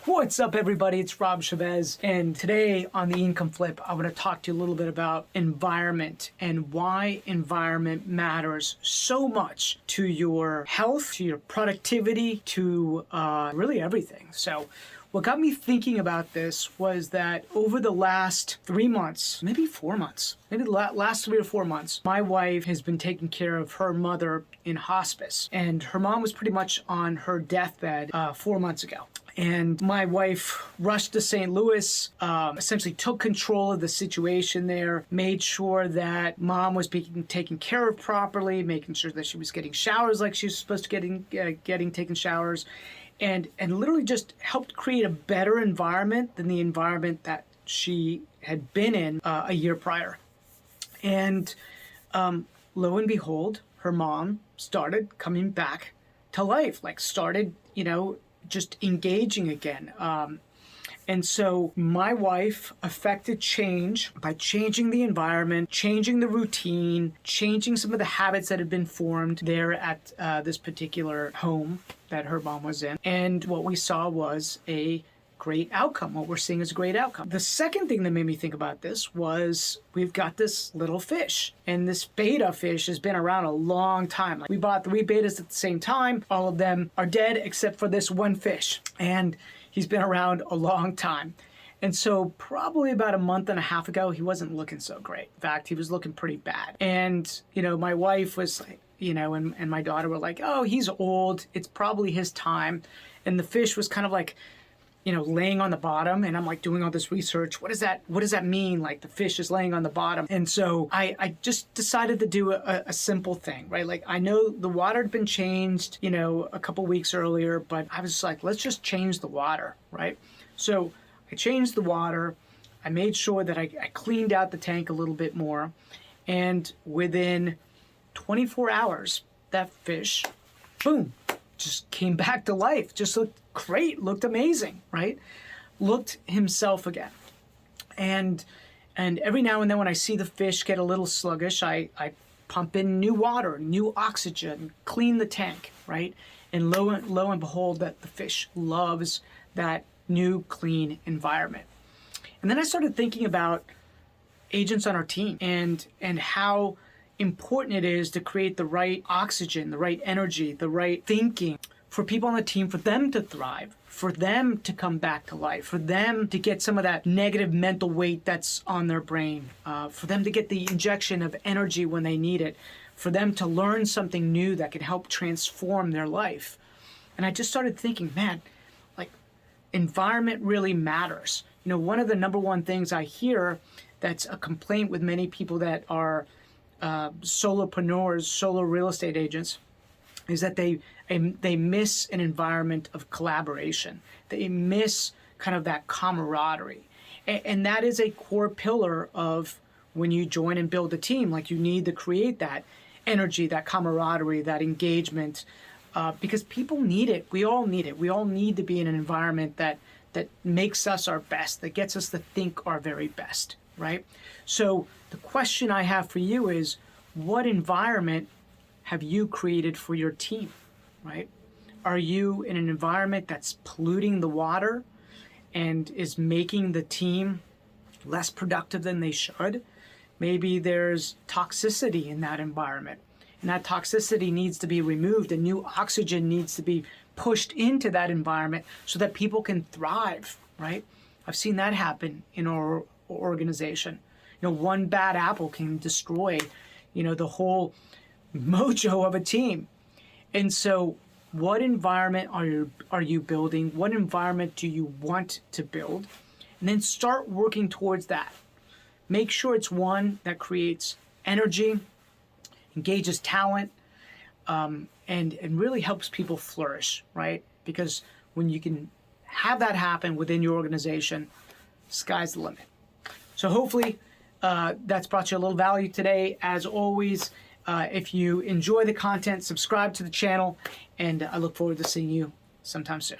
What's up, everybody? It's Rob Chavez, and today on the Income Flip, I want to talk to you a little bit about environment and why environment matters so much to your health, to your productivity, to really everything. So what got me thinking about this was that over the last 3 months, maybe 4 months, maybe the last 3 or 4 months, my wife has been taking care of her mother in hospice, and her mom was pretty much on her deathbed 4 months ago. And my wife rushed to St. Louis, essentially took control of the situation there, made sure that mom was being taken care of properly, making sure that she was getting showers like she was supposed to getting taken showers, and literally just helped create a better environment than the environment that she had been in a year prior. And lo and behold, her mom started coming back to life, started, just engaging again. And so my wife affected change by changing the environment, changing the routine, changing some of the habits that had been formed there at this particular home that her mom was in. And what we saw was a great outcome. What we're seeing is a great outcome. The second thing that made me think about this was we've got this little fish, and this beta fish has been around a long time. We bought 3 betas at the same time. All of them are dead except for this one fish, and he's been around a long time. And so probably about a month and a half ago, he wasn't looking so great. In fact, he was looking pretty bad. And, my wife was like, and my daughter were like, oh, he's old. It's probably his time. And the fish was kind of like, laying on the bottom, and I'm like doing all this research. What does that mean? Like the fish is laying on the bottom. And so I just decided to do a simple thing, right? Like I know the water had been changed, a couple weeks earlier, but I was like, let's just change the water, right? So I changed the water. I made sure that I cleaned out the tank a little bit more. And within 24 hours, that fish, boom, just came back to life, just looked great, looked amazing, right? Looked himself again. And every now and then when I see the fish get a little sluggish, I pump in new water, new oxygen, clean the tank, right? And lo and behold, that the fish loves that new, clean environment. And then I started thinking about agents on our team and how important it is to create the right oxygen, the right energy, the right thinking for people on the team, for them to thrive, for them to come back to life, for them to get some of that negative mental weight that's on their brain, for them to get the injection of energy when they need it, for them to learn something new that can help transform their life. And I just started thinking, man, environment really matters. One of the number one things I hear that's a complaint with many people that are solopreneurs, solo real estate agents, is that they miss an environment of collaboration. They miss kind of that camaraderie. And that is a core pillar of when you join and build a team. You need to create that energy, that camaraderie, that engagement, because people need it. We all need it. We all need to be in an environment that makes us our best, that gets us to think our very best, right? So the question I have for you is, what environment have you created for your team, right? Are you in an environment that's polluting the water and is making the team less productive than they should? Maybe there's toxicity in that environment, and that toxicity needs to be removed, and new oxygen needs to be pushed into that environment so that people can thrive, right? I've seen that happen in our organization. One bad apple can destroy, the whole mojo of a team. And so what environment are you building? What environment do you want to build? And then start working towards that. Make sure it's one that creates energy, engages talent, and really helps people flourish, right? Because when you can have that happen within your organization, sky's the limit. So hopefully that's brought you a little value today. As always, if you enjoy the content, subscribe to the channel, and I look forward to seeing you sometime soon.